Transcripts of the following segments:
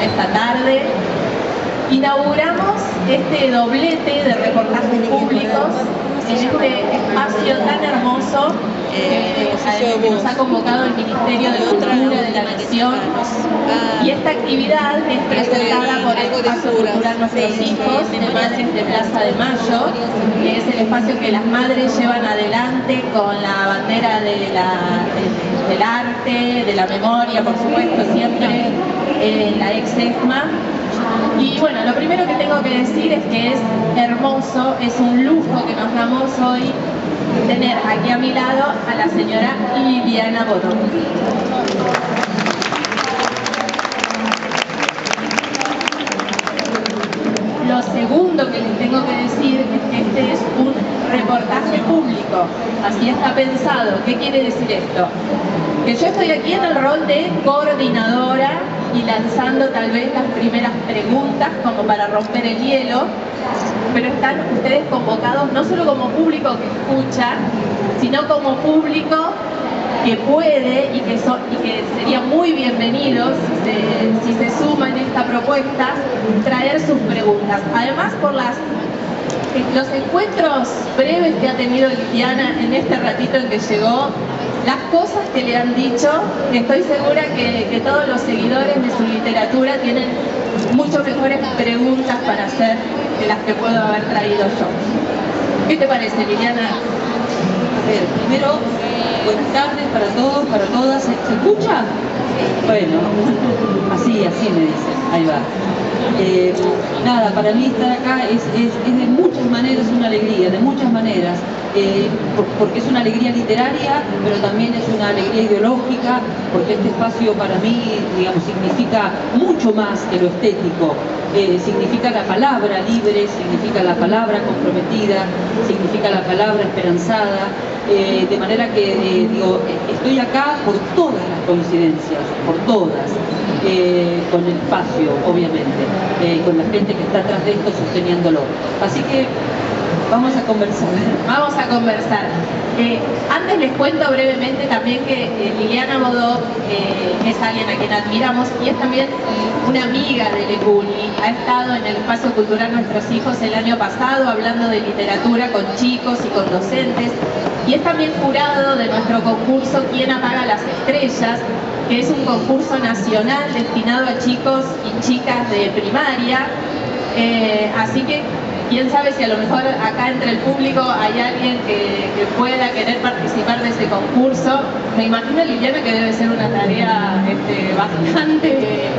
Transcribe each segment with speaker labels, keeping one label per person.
Speaker 1: Esta tarde inauguramos este doblete de reportajes públicos en este espacio tan hermoso que nos ha convocado el Ministerio de Cultura de la Nación, y esta actividad es presentada por el Espacio Cultural Nuestros Hijos de Madres de Plaza de Mayo, que es el espacio que las madres llevan adelante con la bandera del arte, de la memoria, por supuesto, siempre la ex-ESMA. Y bueno, lo primero que tengo que decir es que es hermoso, es un lujo que nos damos hoy tener aquí a mi lado a la señora Liliana Bodó. Lo segundo que les tengo que decir es que este es un reportaje público, así está pensado. ¿Qué quiere decir esto? Que yo estoy aquí en el rol de coordinadora y lanzando tal vez las primeras preguntas como para romper el hielo, pero están ustedes convocados no solo como público que escucha, sino como público que puede y que sería muy bienvenidos si se suma en esta propuesta, traer sus preguntas. Además, por los encuentros breves que ha tenido Liliana en este ratito en que llegó, las cosas que le han dicho, estoy segura que todos los seguidores de su literatura tienen mucho mejores preguntas para hacer que las que puedo haber traído yo. ¿Qué te parece, Liliana?
Speaker 2: A ver, primero, buenas tardes para todos, para todas. ¿Se escucha? Bueno, así me dicen. Ahí va. Nada, para mí estar acá es de muchas maneras una alegría, de muchas maneras. Porque es una alegría literaria, pero también es una alegría ideológica, porque este espacio para mí, digamos, significa mucho más que lo estético. Significa la palabra libre, significa la palabra comprometida, significa la palabra esperanzada, de manera que digo, estoy acá por todas las coincidencias, por todas, con el espacio, obviamente, con la gente que está atrás de esto sosteniéndolo. Así que vamos a conversar.
Speaker 1: Vamos a conversar. Antes les cuento brevemente también que Liliana Bodó es alguien a quien admiramos y es también una amiga de Leculi. Ha estado en el Espacio Cultural Nuestros Hijos el año pasado hablando de literatura con chicos y con docentes, y es también jurado de nuestro concurso ¿Quién apaga las estrellas?, que es un concurso nacional destinado a chicos y chicas de primaria. Así que quién sabe si a lo mejor acá entre el público hay alguien que pueda querer participar de ese concurso. Me imagino, Liliana, que debe ser una tarea bastante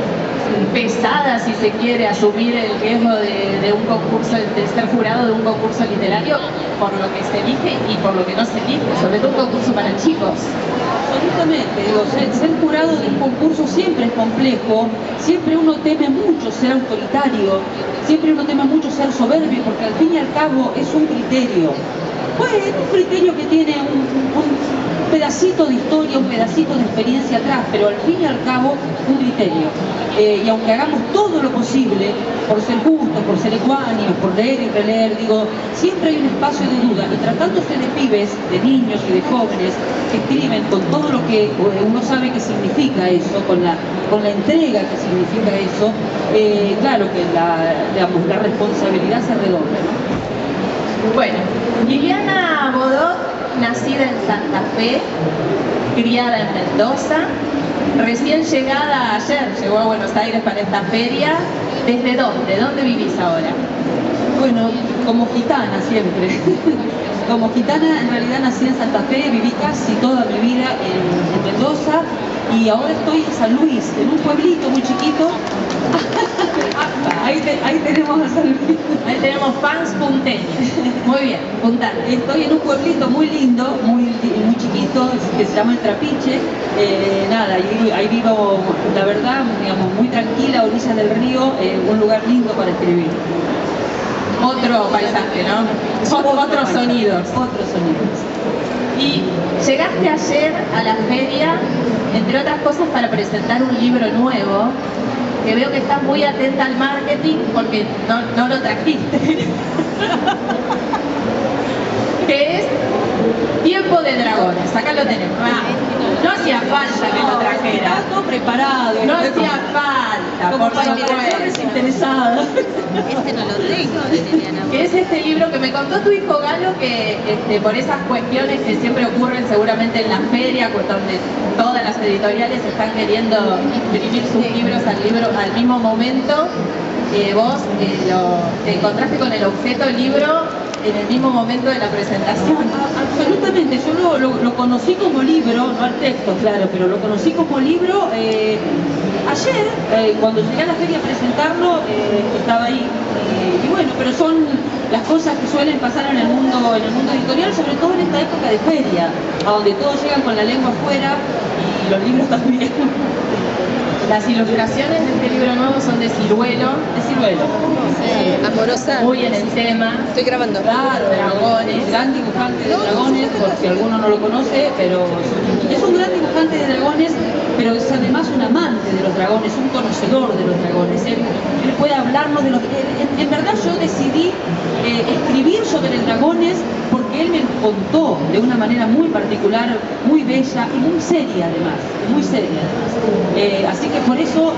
Speaker 1: pesada, si se quiere, asumir el riesgo de un concurso, de ser jurado de un concurso literario, por lo que se elige y por lo que no se elige, sobre todo un concurso para chicos.
Speaker 2: Absolutamente, digo, ser jurado de un concurso siempre es complejo, siempre uno teme mucho ser autoritario, siempre uno teme mucho ser soberbio, porque al fin y al cabo es un criterio. Pues un criterio que tiene un pedacito de historia, un pedacito de experiencia atrás, pero al fin y al cabo un criterio. Y aunque hagamos todo lo posible por ser justos, por ser ecuánimes, por leer y releer, digo, siempre hay un espacio de duda. Y tratándose de pibes, de niños y de jóvenes que escriben con todo lo que uno sabe que significa eso, con la entrega que significa eso, claro que la responsabilidad se redobla, ¿no?
Speaker 1: Bueno, Liliana Bodó, nacida en Santa Fe, criada en Mendoza, recién llegada ayer, llegó a Buenos Aires para esta feria. ¿Desde dónde? ¿Dónde vivís ahora?
Speaker 2: Bueno, como gitana siempre. Como gitana, en realidad nací en Santa Fe, viví casi toda mi vida en Mendoza y ahora estoy en San Luis, en un pueblito muy chiquito. Ahí tenemos a San Luis.
Speaker 1: Ahí tenemos fans punteños. Muy bien, puntal.
Speaker 2: Estoy en un pueblito muy lindo, muy chiquito, que se llama El Trapiche. Nada, ahí vivo, la verdad, digamos, muy tranquila, a orillas del río, un lugar lindo para escribir.
Speaker 1: Otro paisaje, ¿no? Otros sonidos.
Speaker 2: Otros sonidos.
Speaker 1: Y llegaste ayer a la feria, entre otras cosas, para presentar un libro nuevo, que veo que estás muy atenta al marketing porque no lo trajiste. Que es Tiempo de Dragones, acá lo tenemos. No hacía falta que lo trajera.
Speaker 2: Estaba todo preparado.
Speaker 1: No hacía falta,
Speaker 2: como
Speaker 1: por
Speaker 2: para
Speaker 1: supuesto.
Speaker 2: lectores interesados.
Speaker 3: Este no lo tengo de Liliana.
Speaker 1: Que es este libro que me contó tu hijo Galo, que por esas cuestiones que siempre ocurren seguramente en la feria, donde todas las editoriales están queriendo imprimir sus libros al mismo momento, vos te encontraste con el objeto libro en el mismo momento de la presentación.
Speaker 2: Absolutamente, yo lo conocí como libro, no al texto, claro, pero lo conocí como libro ayer, cuando llegué a la feria a presentarlo, estaba ahí. Y bueno, pero son las cosas que suelen pasar en el mundo editorial, sobre todo en esta época de feria, a donde todos llegan con la lengua afuera y los libros también.
Speaker 1: Las ilustraciones de este libro nuevo son de Ciruelo.
Speaker 2: De Ciruelo.
Speaker 3: Amorosa.
Speaker 1: Muy en el tema.
Speaker 3: Estoy grabando.
Speaker 2: Claro,
Speaker 1: Dragones.
Speaker 2: Gran dibujante de dragones, por si alguno no lo conoce, pero es un gran dibujante de dragones, pero es además un amante de los dragones, un conocedor de los dragones. Él puede hablarnos de los... En verdad yo decidí escribir sobre dragones porque él me lo contó de una manera muy particular, muy bella y muy seria además, muy seria además. Así que por eso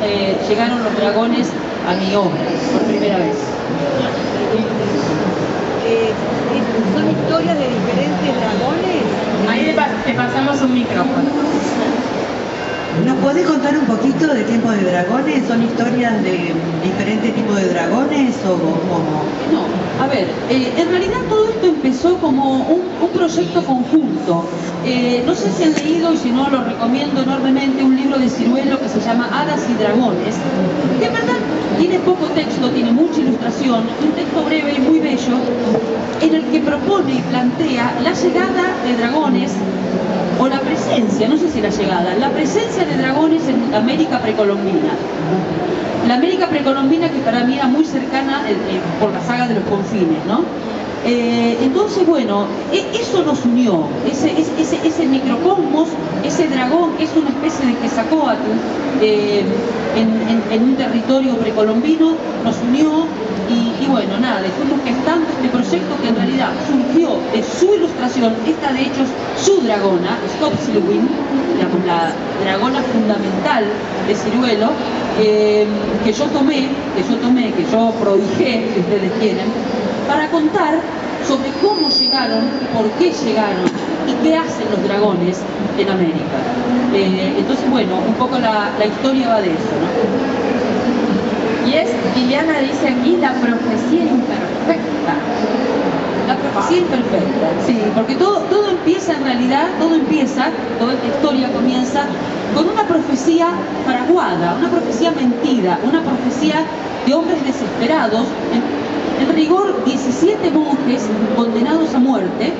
Speaker 2: llegaron los dragones a mi obra, por primera vez.
Speaker 4: ¿Son historias de diferentes dragones?
Speaker 1: Ahí te pasamos un micrófono.
Speaker 4: ¿Nos podés contar un poquito de Tiempo de Dragones? ¿Son historias de diferentes tipos de dragones o cómo?
Speaker 2: No, a ver, en realidad todo esto empezó como un proyecto conjunto. No sé si han leído, y si no lo recomiendo enormemente, un libro de Ciruelo que se llama Hadas y Dragones, que en verdad tiene poco texto, tiene mucha ilustración, un texto breve y muy bello, en el que propone y plantea la llegada de dragones, o la presencia, no sé si la llegada, la presencia de dragones en América precolombina. La América precolombina que para mí era muy cercana por la saga de los confines, ¿no? Entonces, bueno, eso nos unió, ese microcosmos, ese dragón que es una especie de Quetzalcóatl en un territorio precolombino, nos unió y bueno, nada, fuimos gestando este proyecto que en realidad surgió de su ilustración, esta de hecho es su dragona, Skopsilwin, digamos, la dragona fundamental de Ciruelo, que yo tomé, que yo prodigé, si ustedes quieren, para contar sobre cómo llegaron, por qué llegaron y qué hacen los dragones en América. Entonces, bueno, un poco la historia va de eso, ¿no?
Speaker 1: Y Liliana dice aquí, la profecía imperfecta.
Speaker 2: La profecía imperfecta, sí, porque todo empieza en realidad, toda esta historia comienza con una profecía fraguada, una profecía mentida, una profecía de hombres desesperados, en rigor 17 monjes condenados a muerte,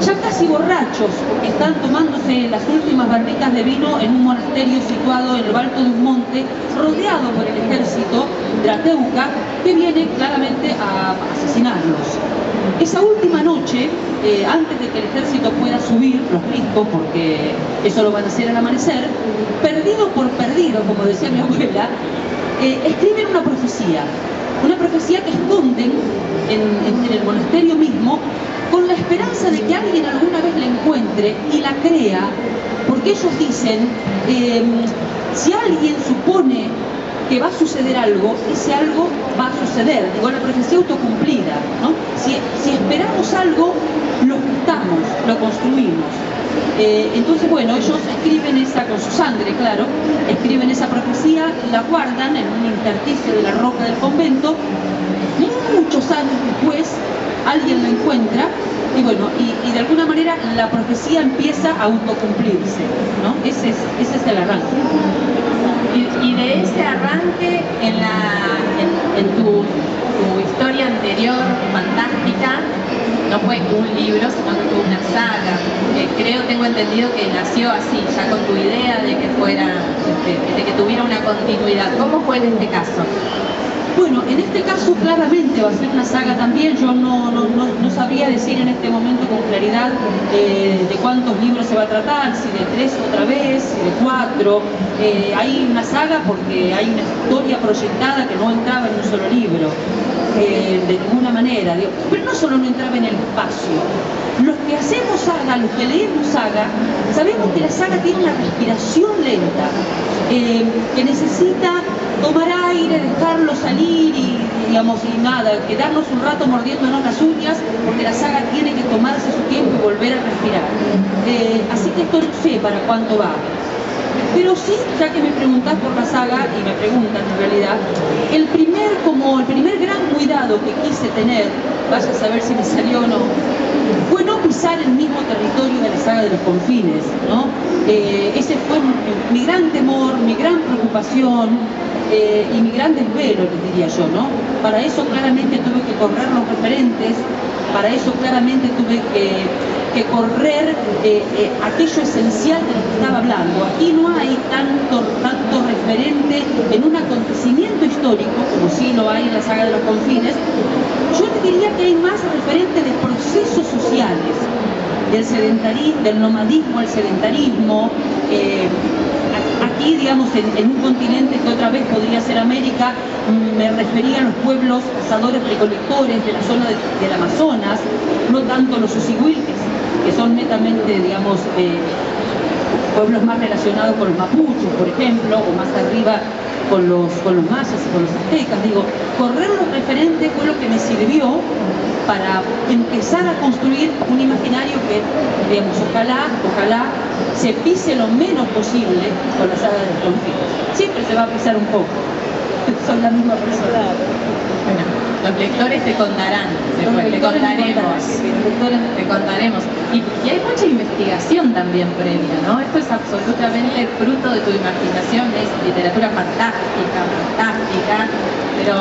Speaker 2: ya casi borrachos, porque están tomándose las últimas barricas de vino en un monasterio situado en lo alto de un monte, rodeado por el ejército Drateuca, que viene claramente a asesinarlos. Esa última noche, antes de que el ejército pueda subir los riscos, porque eso lo van a hacer al amanecer, perdido por perdido, como decía mi abuela, escriben una profecía que esconden en el monasterio mismo, con la esperanza de que alguien alguna vez la encuentre y la crea, porque ellos dicen, si alguien supone que va a suceder algo, ese algo va a suceder, digo, la profecía autocumplida, ¿no? Si esperamos algo, lo juntamos, lo construimos. Entonces, bueno, ellos escriben esa, con su sangre, claro, escriben esa profecía, la guardan en un intersticio de la roca del convento. Muchos años después, alguien la encuentra y bueno, y de alguna manera la profecía empieza a autocumplirse, ¿no? Ese es el arranque.
Speaker 1: Y de ese arranque, en tu historia anterior, fantástica, no fue un libro, sino que fue una saga. Tengo entendido que nació así, ya con tu idea de que tuviera una continuidad. ¿Cómo fue en este caso?
Speaker 2: Bueno, en este caso claramente va a ser una saga también. Yo no sabría decir en este momento con claridad de cuántos libros se va a tratar, si de 3 otra vez, si de 4. Hay una saga porque hay una historia proyectada que no entraba en un solo libro, de ninguna manera. Pero no solo no entraba en el espacio. Los que hacemos saga, los que leemos saga, sabemos que la saga tiene una respiración lenta, que necesita tomar aire, dejarlo salir y, digamos, y nada, quedarnos un rato mordiéndonos las uñas, porque la saga tiene que tomarse su tiempo y volver a respirar. Así que esto no sé para cuánto va. Pero sí, ya que me preguntás por la saga, y me preguntan en realidad, el primer gran cuidado que quise tener, vaya a saber si me salió o no, fue no pisar el mismo territorio de la saga de los confines, ¿no? Ese fue mi gran temor, mi gran preocupación y mi gran desvelo, les diría yo, ¿no? Para eso claramente tuve que correr los referentes, para eso claramente tuve que correr aquello esencial de lo que estaba hablando. Aquí no hay tanto referente en un acontecimiento histórico, como sí lo hay en la saga de los confines. Yo te diría que hay más referente de procesos sociales, del sedentarismo, del nomadismo al sedentarismo. Aquí, digamos, en un continente que otra vez podría ser América, me refería a los pueblos cazadores recolectores de la zona del Amazonas, no tanto los Usihuilques, que son netamente, digamos, pueblos más relacionados con los mapuches, por ejemplo, o más arriba con los mayas y con los aztecas. Digo, correr los referentes fue lo que me sirvió para empezar a construir un imaginario que, digamos, ojalá se pise lo menos posible con la saga de los confines. Siempre se va a pisar un poco. Son la misma persona.
Speaker 1: Bueno, los lectores te contarán, después te contaremos. Y hay mucha investigación también previa, ¿no? Esto es absolutamente fruto de tu imaginación, es literatura fantástica, pero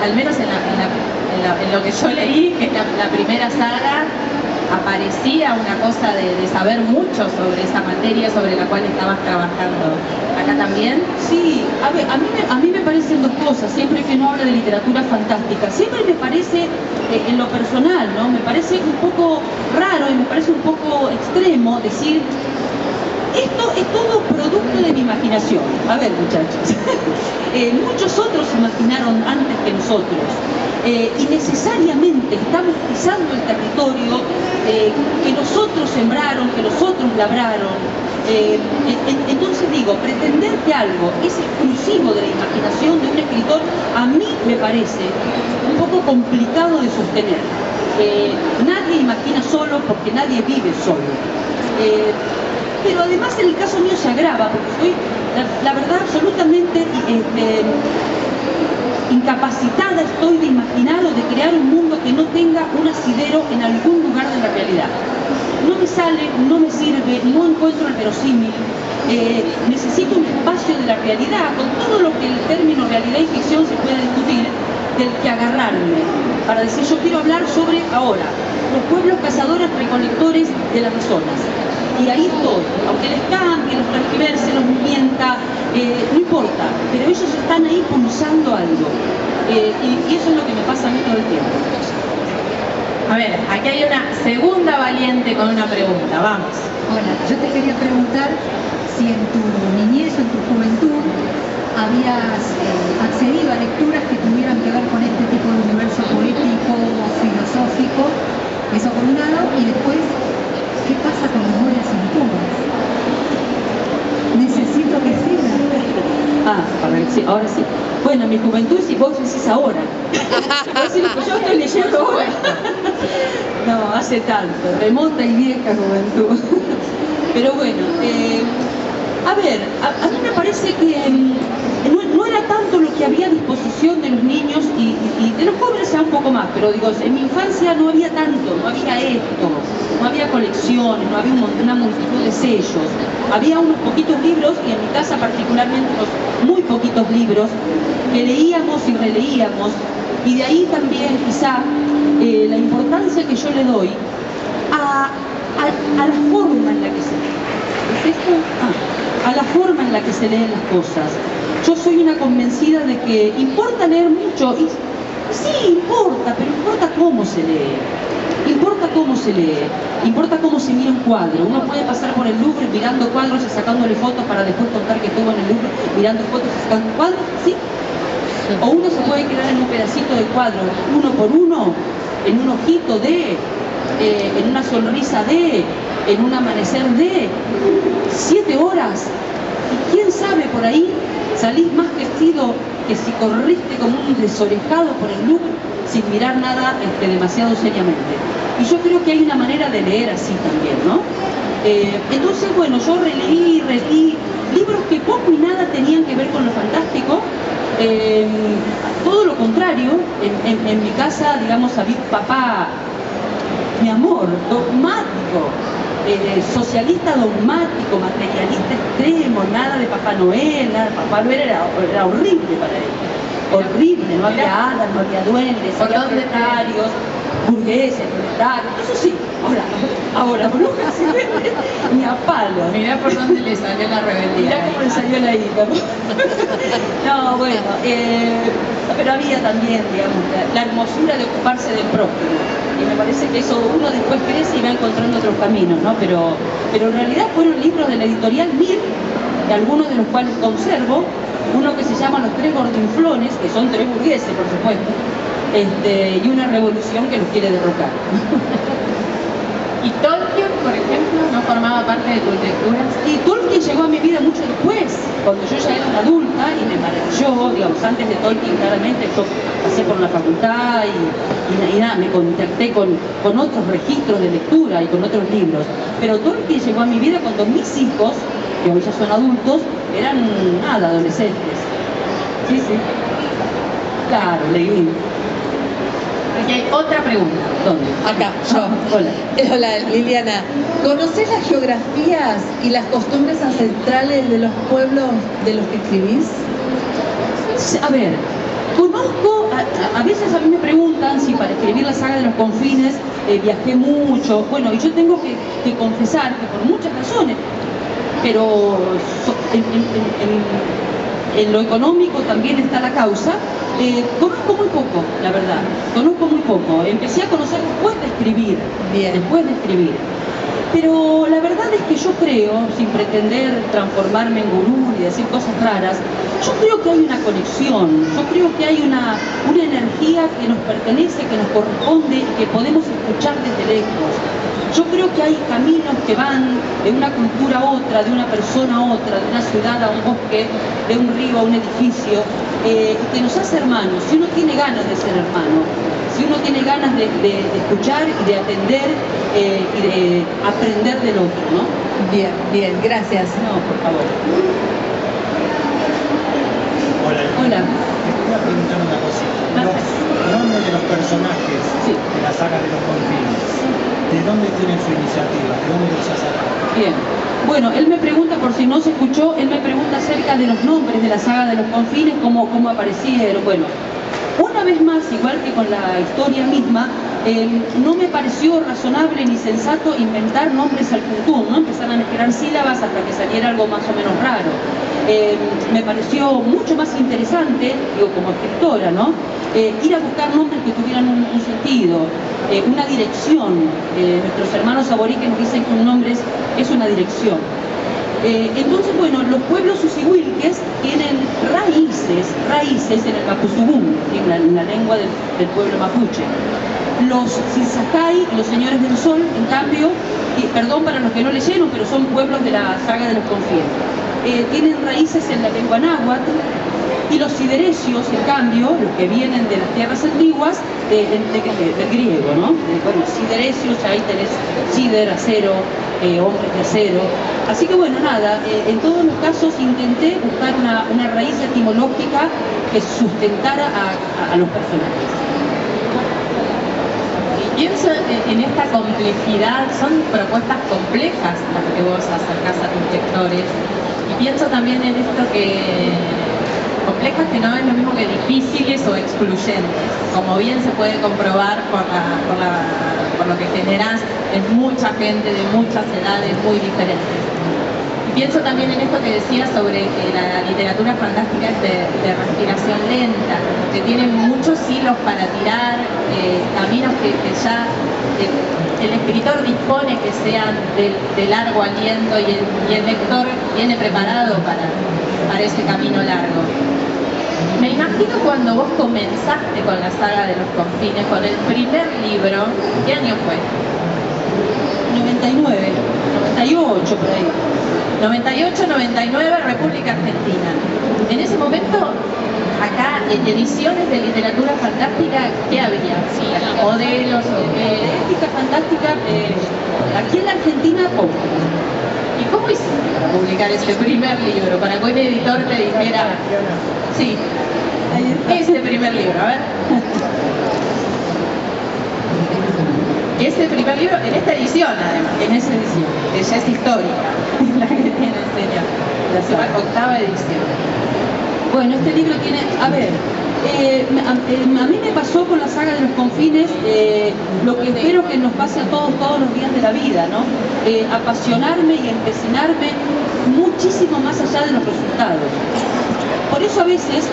Speaker 1: al menos en lo que yo leí, que es la primera saga, aparecía una cosa de saber mucho sobre esa materia sobre la cual estabas trabajando. ¿Acá también?
Speaker 2: Sí, a ver, a mí me parecen dos cosas, siempre que uno habla de literatura fantástica. Siempre me parece, en lo personal, ¿no? Me parece un poco raro y me parece un poco extremo decir, esto es todo producto de mi imaginación. A ver, muchachos, muchos otros imaginaron antes que nosotros. Y necesariamente estamos pisando el territorio que nosotros sembraron, que nosotros labraron. Entonces digo, pretender que algo es exclusivo de la imaginación de un escritor, a mí me parece un poco complicado de sostener. Nadie imagina solo porque nadie vive solo. Pero además en el caso mío se agrava, porque estoy, la verdad, absolutamente incapacitada estoy de imaginar o de crear un mundo que no tenga un asidero en algún lugar de la realidad. No me sale, no me sirve, no encuentro el verosímil. Necesito un espacio de la realidad, con todo lo que el término realidad y ficción se puede discutir, del que agarrarme, para decir, yo quiero hablar sobre ahora los pueblos cazadores recolectores del Amazonas. Y ahí estoy, aunque les cambie, los transverse, los mienta, no importa, pero ellos están ahí pulsando algo. Y eso es lo que me pasa a mí todo el tiempo.
Speaker 1: A ver, aquí hay una segunda valiente con una pregunta, vamos.
Speaker 5: Hola, yo te quería preguntar si en tu niñez o en tu juventud habías accedido a lecturas que tuvieran que ver con este tipo de universo poético o filosófico, eso por un lado, y después, ¿qué pasa con Memorias Impunes? Necesito que siga.
Speaker 2: A ver, sí, ahora sí. Bueno, en mi juventud, si vos decís ahora. Vos decís lo que yo estoy leyendo ahora. No, hace tanto, remota y vieja juventud. Pero bueno, a ver, a mí me parece que no era tanto lo que había a disposición de los niños y de los jóvenes ya un poco más, pero digo, en mi infancia no había tanto, no había esto, no había colecciones, no había una multitud de sellos. Había unos poquitos libros, y en mi casa particularmente unos muy poquitos libros, que leíamos y releíamos, y de ahí también quizá la importancia que yo le doy a la forma en la que se lee. ¿Es esto? A la forma en la que se leen las cosas. Yo soy una convencida de que importa leer mucho, y sí importa, pero importa cómo se lee. Importa cómo se lee, importa cómo se mira un cuadro. Uno puede pasar por el Louvre mirando cuadros y sacándole fotos para después contar que estuvo en el Louvre mirando fotos y sacando cuadros, ¿sí? O uno se puede quedar en un pedacito de cuadro, uno por uno, en un ojito de... en una sonrisa de, en un amanecer de, 7 horas. Y quién sabe, por ahí salís más vestido que si corriste como un desorejado por el Louvre sin mirar nada demasiado seriamente. Y yo creo que hay una manera de leer así también, ¿no? Entonces, bueno, yo releí libros que poco y nada tenían que ver con lo fantástico. Todo lo contrario, en mi casa, digamos, había papá, mi amor, dogmático, socialista dogmático, materialista extremo, nada de Papá Noel, nada. Papá Noel era horrible para él. Horrible, no había hadas, no había duendes, había proletarios, burgueses, proletarios, eso sí, ahora brujas ni a palo.
Speaker 1: Mirá por dónde le salió la rebeldía.
Speaker 2: Mirá cómo le salió la ira. No, bueno, pero había también, digamos, la hermosura de ocuparse del prójimo. Y me parece que eso uno después crece y va encontrando otros caminos, ¿no? Pero en realidad fueron libros de la editorial Mir, de algunos de los cuales conservo, uno que se llama Los Tres Gordinflones, que son 3 burgueses, por supuesto, y una revolución que los quiere derrocar.
Speaker 1: ¿Y Tolkien, por ejemplo, no formaba parte de tus lecturas?
Speaker 2: Y Tolkien llegó a mi vida mucho después, cuando yo ya era una adulta y me maravilló, digamos, antes de Tolkien claramente yo pasé por la facultad y nada, me contacté con otros registros de lectura y con otros libros. Pero Tolkien llegó a mi vida cuando mis hijos, que hoy ya son adultos, eran nada, adolescentes. Sí, sí. Claro, leí.
Speaker 1: Aquí hay otra pregunta.
Speaker 2: ¿Dónde?
Speaker 6: Acá, yo.
Speaker 2: Hola.
Speaker 6: Hola, Liliana. ¿Conoces las geografías y las costumbres ancestrales de los pueblos de los que escribís?
Speaker 2: A ver, conozco, a veces a mí me preguntan si para escribir la saga de los confines viajé mucho. Bueno, y yo tengo que confesar que por muchas razones, pero en lo económico también está la causa. Conozco muy poco, la verdad, conozco muy poco. Empecé a conocer después de escribir, pero la verdad es que yo creo, sin pretender transformarme en gurú y decir cosas raras, yo creo que hay una conexión, yo creo que hay una energía que nos pertenece, que nos corresponde y que podemos escuchar desde lejos. Yo creo que hay caminos que van de una cultura a otra, de una persona a otra, de una ciudad a un bosque, de un río a un edificio, que nos hace hermanos. Si uno tiene ganas de ser hermano, si uno tiene ganas de escuchar y de atender y de aprender del otro, ¿no?
Speaker 6: Bien, bien, gracias.
Speaker 2: No, por favor.
Speaker 7: Hola.
Speaker 2: Hola.
Speaker 7: Te quería preguntar una cosita. Los nombres de los personajes
Speaker 2: Sí.
Speaker 7: de la saga de los confines, ¿de dónde tienen su iniciativa? ¿De dónde los ha sacado?
Speaker 2: Bien. Bueno, él me pregunta, por si no se escuchó, él me pregunta acerca de los nombres de la saga de los confines, cómo aparecieron. Bueno, una vez más, igual que con la historia misma, no me pareció razonable ni sensato inventar nombres al tuntún, ¿no? Empezar a mezclar sílabas hasta que saliera algo más o menos raro. Me pareció mucho más interesante, digo, como escritora, ¿no? Ir a buscar nombres que tuvieran un sentido, una dirección. Nuestros hermanos aborígenes dicen que un nombre es una dirección. Entonces, bueno, los pueblos usihuilques tienen raíces en el mapuzungún, en la lengua del pueblo mapuche. Los Sinsacay, los señores del sol, en cambio, perdón para los que no leyeron, pero son pueblos de la saga de los confines, tienen raíces en la lengua náhuatl. Y los siderecios, en cambio, los que vienen de las tierras antiguas, del griego, ¿no? Bueno, siderecios, ahí tenés sider, acero, hombres de acero. Así que bueno, nada, en todos los casos intenté buscar una raíz etimológica que sustentara a los personajes.
Speaker 1: Y pienso en esta complejidad, son propuestas complejas las que vos acercás a tus lectores. Y pienso también en esto complejas que no es lo mismo que difíciles o excluyentes, como bien se puede comprobar por lo que generás en mucha gente de muchas edades muy diferentes. Y pienso también en esto que decías sobre que la literatura fantástica es de respiración lenta, que tiene muchos hilos para tirar, caminos que ya el escritor dispone que sean de largo aliento y el lector viene preparado para ese camino largo. Me imagino imagino cuando vos comenzaste con la saga de los confines, con el primer libro, ¿qué año fue?
Speaker 2: 99, 98 por ahí.
Speaker 1: 98, 99, República Argentina. En ese momento, acá en ediciones de literatura fantástica, ¿qué había? Sí, modelos o qué.
Speaker 2: Ética fantástica, aquí en la Argentina, poco.
Speaker 1: ¿Y cómo hiciste para publicar ese primer libro? Para que un editor te dijera, sí, este primer libro, a ver. Este primer libro, en esta edición además.
Speaker 2: En esa edición.
Speaker 1: Que ya es histórica, la que tiene el señor. La octava edición.
Speaker 2: Bueno, este libro tiene, a ver, a mí me pasó con la saga de los confines lo que espero que nos pase a todos los días de la vida, ¿no? Apasionarme y empecinarme muchísimo más allá de los resultados. Por eso a veces,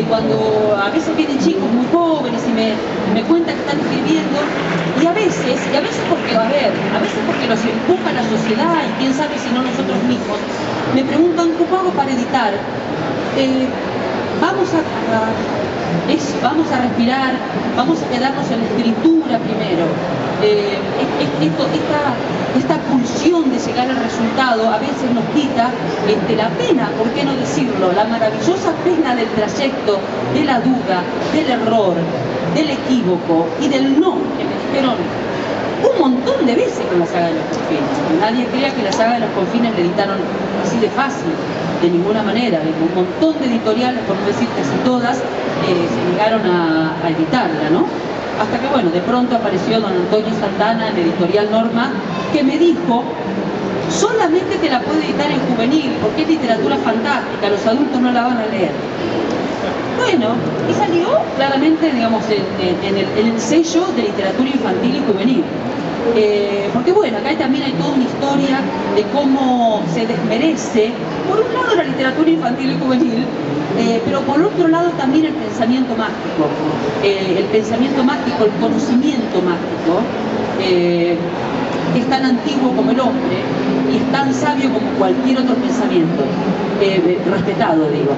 Speaker 2: cuando a veces vienen chicos muy jóvenes y me cuentan que están escribiendo, y a veces porque, a veces porque los empuja la sociedad y quién sabe si no nosotros mismos, me preguntan, ¿cómo hago para editar? Vamos a respirar, vamos a quedarnos en la escritura primero. Esta pulsión de llegar al resultado a veces nos quita la pena, ¿por qué no decirlo? La maravillosa pena del trayecto, de la duda, del error, del equívoco y del no, que me dijeron un montón de veces con la saga de los confines. Nadie crea que la saga de los confines la editaron así de fácil, de ninguna manera. Un montón de editoriales, por no decir casi todas, se negaron a editarla, ¿no? Hasta que, bueno, de pronto apareció don Antonio Santana en Editorial Norma, que me dijo, solamente te la puedo editar en juvenil, porque es literatura fantástica, los adultos no la van a leer. Bueno, y salió claramente, digamos, en el sello de literatura infantil y juvenil. Porque bueno, acá también hay toda una historia de cómo se desmerece, por un lado la literatura infantil y juvenil, pero por otro lado también el pensamiento mágico. El pensamiento mágico, el conocimiento mágico, es tan antiguo como el hombre y es tan sabio como cualquier otro pensamiento, respetado digo.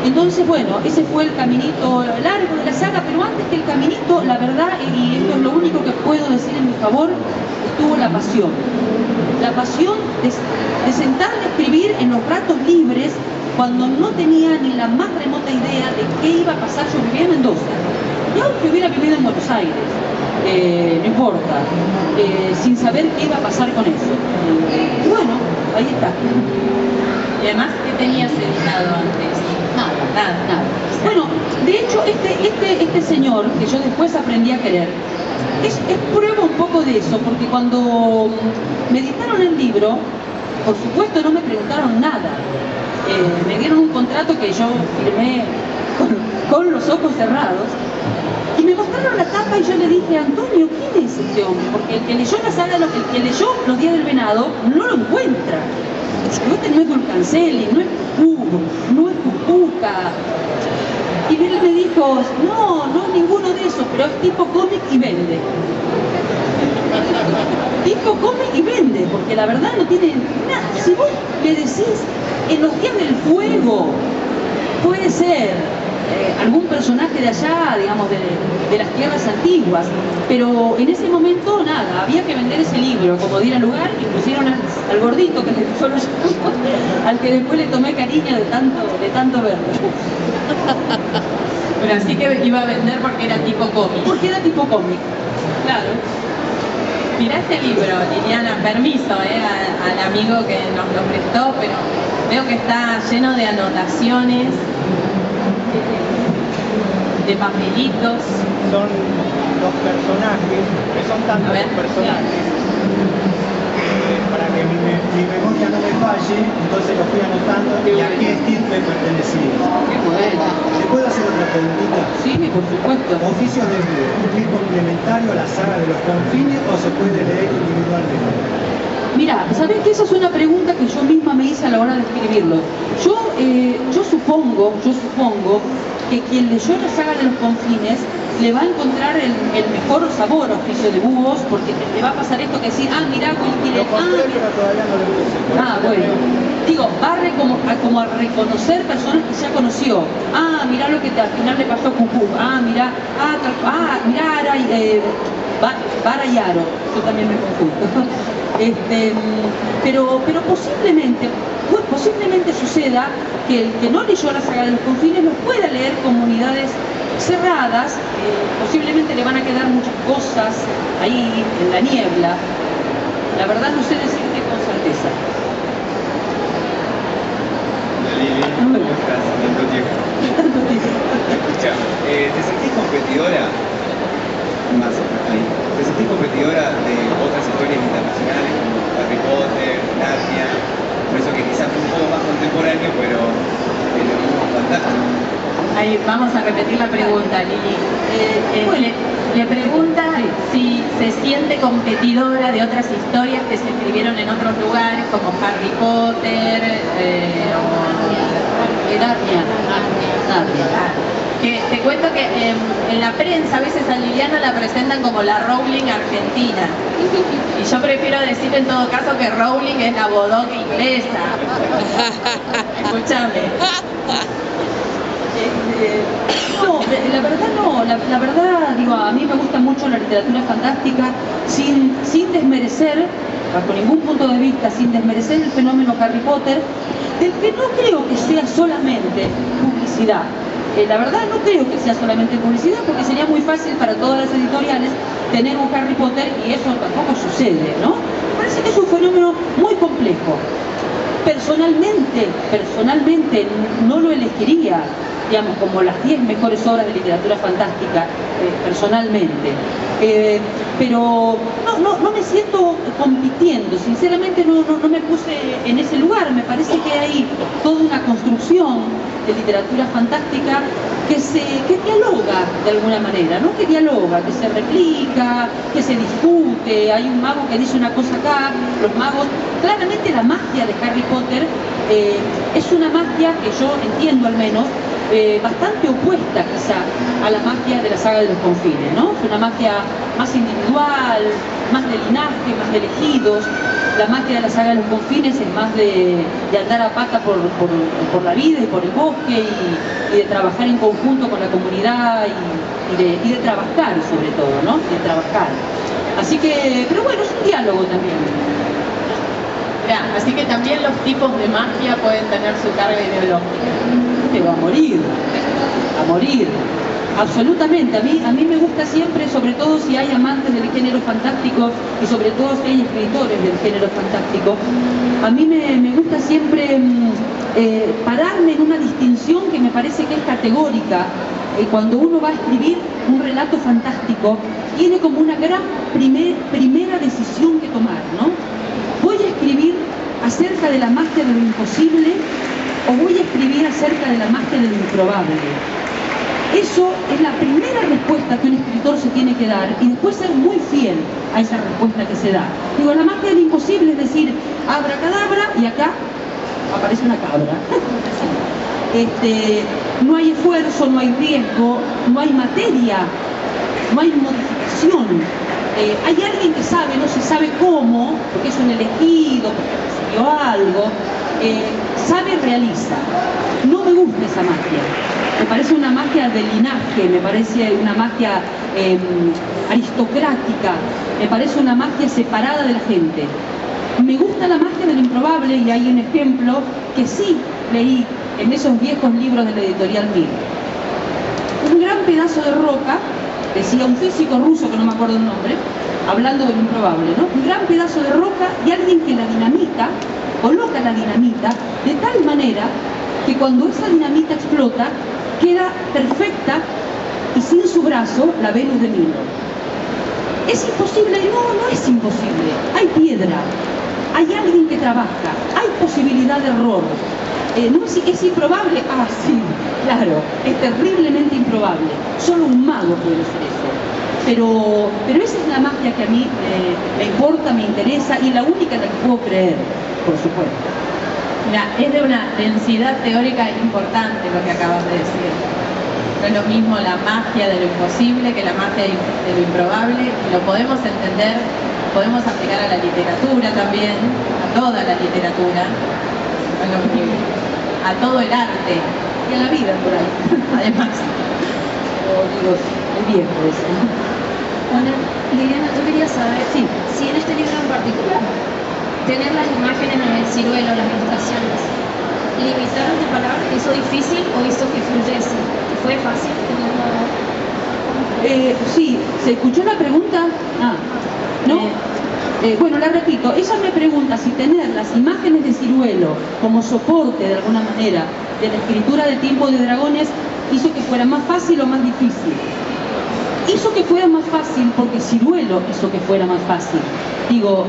Speaker 2: Entonces bueno, ese fue el caminito largo de la saga, pero antes que el caminito, la verdad, y esto es lo único que puedo decir en mi favor, estuvo la pasión. La pasión de sentarme a escribir en los ratos libres cuando no tenía ni la más remota idea de qué iba a pasar. Yo vivía en Mendoza, y aunque hubiera vivido en Buenos Aires, no importa, sin saber qué iba a pasar con eso. Y bueno, ahí está.
Speaker 1: Y además, ¿qué tenías editado antes? Nada.
Speaker 2: Bueno, de hecho, este señor, que yo después aprendí a querer, es prueba un poco de eso, porque cuando me editaron el libro, por supuesto no me preguntaron nada. Me dieron un contrato que yo firmé con los ojos cerrados, y me mostraron la tapa y yo le dije, Antonio, ¿quién es este hombre? Porque el que leyó la saga, el que leyó Los Días del Venado, no lo encuentra. No es Dulcancelli, no es Cucubo, no es Cucuca. Y él me dijo, no es ninguno de esos, pero es tipo cómic y vende. Tipo cómic y vende, porque la verdad no tiene nada. Si vos me decís, en Los Días del Fuego, puede ser algún personaje de allá, digamos, de las tierras antiguas, pero en ese momento nada, había que vender ese libro como diera lugar, y pusieron al gordito que yo lo llamo, al que después le tomé cariño de tanto verlo.
Speaker 1: Pero así que iba a vender porque era tipo cómic.
Speaker 2: Porque era tipo cómic, claro.
Speaker 1: Mirá este libro, Liliana, permiso al amigo que nos lo prestó, pero veo que está lleno de anotaciones, de papelitos.
Speaker 7: Son los personajes, que son tantos personajes, para que mi memoria no me falle, entonces lo fui anotando y a qué estirpe pertenecía.
Speaker 2: Qué bueno.
Speaker 7: ¿Le puedo hacer otra preguntita?
Speaker 2: Sí, por supuesto.
Speaker 7: ¿Oficios de ¿es complementario a la saga de los confines o se puede leer individualmente?
Speaker 2: Mira, ¿sabés que esa es una pregunta que yo misma me hice a la hora de escribirlo? Yo supongo que quien leyó la saga de los confines le va a encontrar el mejor sabor a Oficio de Búhos, porque le va a pasar esto que decir, mirá,
Speaker 7: Lo compré, pero todavía no lo empecé.
Speaker 2: bueno. digo, como a reconocer personas que ya conoció. Ah, mirá lo que al final le pasó a Cucú. Ah, mirá, mirá Ara y Vara y Aro. Yo también me confundo. Pero posiblemente suceda que el que no leyó la saga de los confines los pueda leer comunidades cerradas, posiblemente le van a quedar muchas cosas ahí en la niebla. La verdad no sé decirte con certeza.
Speaker 8: Lili, ¿cómo estás? Tanto tiempo. Escucha, ¿te sentís competidora? Más ahí. ¿Te sentís competidora de otras historias internacionales como Harry Potter, Narnia? Por eso que quizás fue un poco más contemporáneo, pero es lo mismo fantástico.
Speaker 1: Ahí vamos a repetir la pregunta, Lili. Le pregunta si se siente competidora de otras historias que se escribieron en otros lugares, como Harry Potter o
Speaker 2: Narnia.
Speaker 1: Que te cuento que en la prensa a veces a Liliana la presentan como la Rowling argentina. Y yo prefiero decir en todo caso que Rowling es la bodoque inglesa. Escúchame.
Speaker 2: No, la verdad no, la verdad, digo, a mí me gusta mucho la literatura fantástica, sin desmerecer, bajo ningún punto de vista, sin desmerecer el fenómeno Harry Potter, del que no creo que sea solamente publicidad. La verdad no creo que sea solamente publicidad, porque sería muy fácil para todas las editoriales tener un Harry Potter y eso tampoco sucede, ¿no? Me parece que es un fenómeno muy complejo. Personalmente no lo elegiría, digamos, como las 10 mejores obras de literatura fantástica, personalmente. Pero no me siento compitiendo, sinceramente no me puse en ese lugar. Me parece que hay toda una construcción de literatura fantástica que dialoga de alguna manera, ¿no? Que dialoga, que se replica, que se discute. Hay un mago que dice una cosa acá, los magos, claramente la magia de Harry Potter es una magia que yo entiendo al menos, bastante opuesta quizá a la magia de la saga de los confines, ¿no? Es una magia más individual, más de linaje, más de elegidos. La magia de la saga de los confines es más de andar a pata por la vida y por el bosque y de trabajar en conjunto con la comunidad y de trabajar sobre todo, ¿no? De trabajar. Así que, pero bueno, es un diálogo también.
Speaker 1: Así que también los tipos de magia pueden tener su carga ideológica.
Speaker 2: Te va a morir, absolutamente. A mí me gusta siempre, sobre todo si hay amantes del género fantástico y sobre todo si hay escritores del género fantástico, a mí me gusta siempre pararme en una distinción que me parece que es categórica. Cuando uno va a escribir un relato fantástico, tiene como una gran primera decisión que tomar, ¿no? ¿Voy a escribir acerca de la magia de lo imposible o voy a escribir acerca de la magia de lo improbable? Eso es la primera respuesta que un escritor se tiene que dar y después ser muy fiel a esa respuesta que se da. Digo, la magia de lo imposible es decir, abracadabra y acá aparece una cabra. No hay esfuerzo, no hay riesgo, no hay materia, no hay modificación. Hay alguien que sabe, no se sabe cómo, porque es un elegido, porque recibió algo, sabe y realiza. No me gusta esa magia. Me parece una magia de linaje, me parece una magia aristocrática, me parece una magia separada de la gente. Me gusta la magia de lo improbable y hay un ejemplo que sí leí en esos viejos libros de la editorial Mir. Un gran pedazo de roca, decía un físico ruso que no me acuerdo el nombre, hablando de lo improbable, ¿no? Un gran pedazo de roca y alguien que la dinamita, coloca la dinamita de tal manera que cuando esa dinamita explota, queda perfecta y sin su brazo la Venus de Milo. ¿Es imposible? No es imposible. Hay piedra, hay alguien que trabaja, hay posibilidad de error. ¿No es improbable? Ah, sí, claro, es terriblemente improbable. Solo un mago puede hacer eso. Pero esa es la magia que a mí me importa, me interesa y la única en la que puedo creer, por supuesto.
Speaker 1: Mira, es de una densidad teórica importante lo que acabas de decir. No es lo mismo la magia de lo imposible que la magia de lo improbable. Lo podemos entender, podemos aplicar a la literatura también, a toda la literatura. a todo el arte y a la vida por ahí, además.
Speaker 2: O digo, el viejo ese, ¿no?
Speaker 3: Bueno, Liliana, yo quería saber si en este libro en particular, tener las imágenes en el ciruelo, las ilustraciones, limitaron de palabras, ¿hizo difícil o hizo que fluyese? ¿Fue fácil?
Speaker 2: Sí, ¿se escuchó la pregunta? Ah, ¿no? Bueno, la repito, ella me pregunta si tener las imágenes de ciruelo como soporte de alguna manera de la escritura de Tiempo de Dragones hizo que fuera más fácil o más difícil. Hizo que fuera más fácil porque Ciruelo hizo que fuera más fácil. Digo,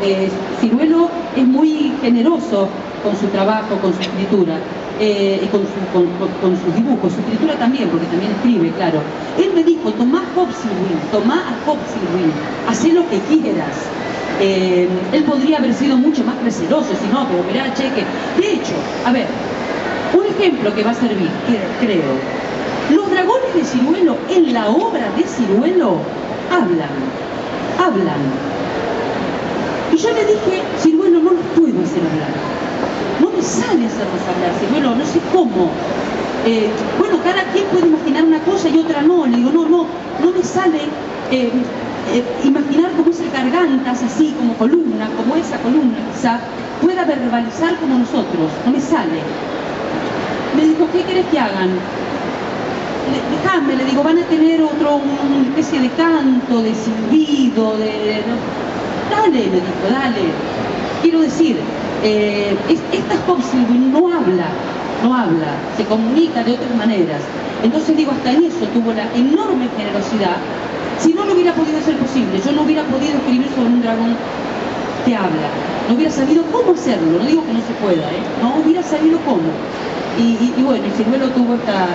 Speaker 2: Ciruelo es muy generoso con su trabajo, con su escritura, y con sus dibujos, su escritura también, porque también escribe, claro. Él me dijo, tomá a Hobsbawm, hacé lo que quieras. Él podría haber sido mucho más receloso, si no, pero mirá, cheque. De hecho, a ver, un ejemplo que va a servir, creo. Los dragones de Ciruelo, en la obra de Ciruelo, hablan. Y yo le dije, Ciruelo, no los puedo hacer hablar. No me sale hacerlos hablar, Ciruelo, no sé cómo. Bueno, cada quien puede imaginar una cosa y otra no. Le digo, no me sale imaginar como esas gargantas así, como columna, como esa columna quizá, pueda verbalizar como nosotros. No me sale. Me dijo, ¿qué querés que hagan? Dejame, le digo, van a tener una especie de canto, de silbido, Dale, me dijo, dale. Quiero decir, esta Hobsbawm no habla, se comunica de otras maneras. Entonces digo, hasta en eso tuvo la enorme generosidad. Si no, no hubiera podido ser posible. Yo no hubiera podido escribir sobre un dragón que habla. No hubiera sabido cómo hacerlo. No digo que no se pueda, no hubiera sabido cómo. Y bueno, y Ciruelo tuvo esta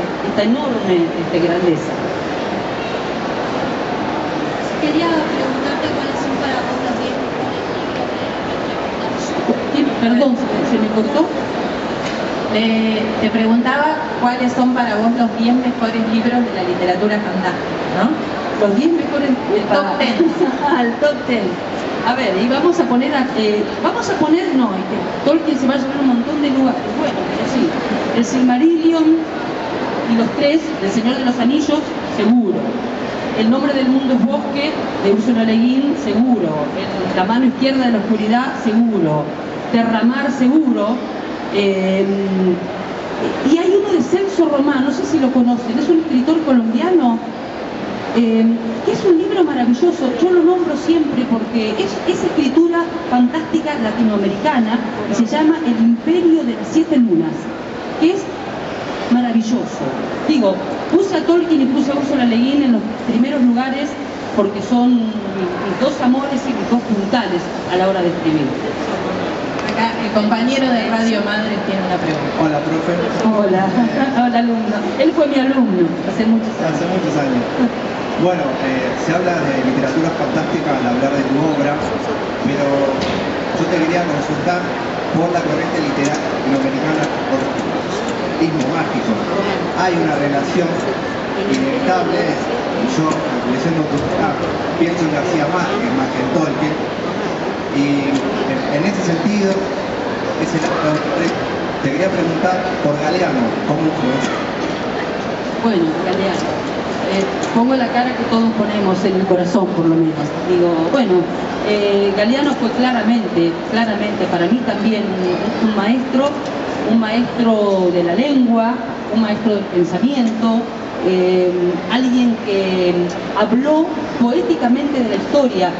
Speaker 2: enorme grandeza.
Speaker 3: Quería preguntarte cuáles son para vos los 10 mejores libros de
Speaker 2: Perdón, ¿se me cortó?
Speaker 1: Te preguntaba cuáles son para vos los 10 mejores libros de la literatura fantástica, ¿no?
Speaker 2: Los 10 mejores...
Speaker 1: El top 10.
Speaker 2: El top 10. A ver, y vamos a poner, Tolkien se va a llevar un montón de lugares. Bueno, pero sí, el Silmarillion y los 3 del Señor de los Anillos, seguro. El nombre del mundo es bosque, de Ursula Le Guin, seguro. La mano izquierda de la oscuridad, seguro. Terramar, seguro. Y hay uno de Celso Román, no sé si lo conocen, es un escritor colombiano, que es un libro maravilloso. Yo lo nombro siempre porque es escritura fantástica latinoamericana y se llama El Imperio de las 7 Lunas, que es maravilloso. Digo, puse a Tolkien y puse a Ursula Le Guin en los primeros lugares porque son mis dos amores y mis dos puntales a la hora de escribir.
Speaker 1: Acá el compañero de Radio Madre tiene una pregunta.
Speaker 7: Hola, profe.
Speaker 2: Hola, hola alumno. Él fue mi alumno hace muchos años.
Speaker 7: Hace muchos años. Bueno, se habla de literatura fantástica al hablar de tu obra, pero yo te quería consultar por la corriente literaria latinoamericana por realismo mágico. Hay una relación inevitable, yo leyendo tu obra pienso en García Márquez más que en Tolkien, y en ese sentido, te quería preguntar por Galeano, ¿cómo fue?
Speaker 2: Bueno, Galeano. Pongo la cara que todos ponemos en el corazón, por lo menos. Digo, bueno, Galeano fue claramente para mí también un maestro de la lengua, un maestro del pensamiento, alguien que habló poéticamente de la historia.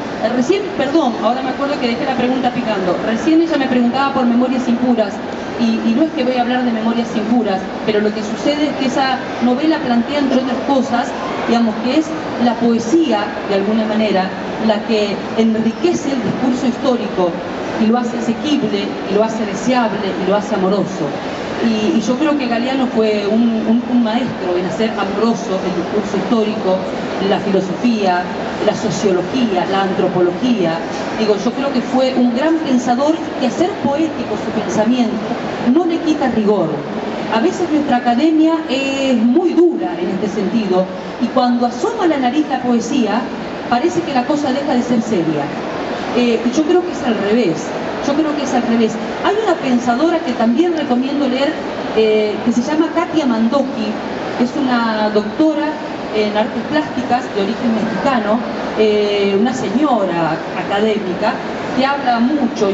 Speaker 2: Ahora me acuerdo que dejé la pregunta picando. Recién ella me preguntaba por Memorias Impuras. Y no es que voy a hablar de Memorias Impuras, pero lo que sucede es que esa novela plantea, entre otras cosas, digamos, que es la poesía, de alguna manera, la que enriquece el discurso histórico y lo hace asequible, y lo hace deseable, y lo hace amoroso. Y yo creo que Galeano fue un maestro en hacer amoroso el discurso histórico, la filosofía, la sociología, la antropología. Digo, yo creo que fue un gran pensador que hacer poético su pensamiento no le quita rigor. A veces nuestra academia es muy dura en este sentido y cuando asoma la nariz la poesía parece que la cosa deja de ser seria. Yo creo que es al revés. Hay una pensadora que también recomiendo leer, que se llama Katia Mandoki, que es una doctora en artes plásticas de origen mexicano, una señora académica que habla mucho.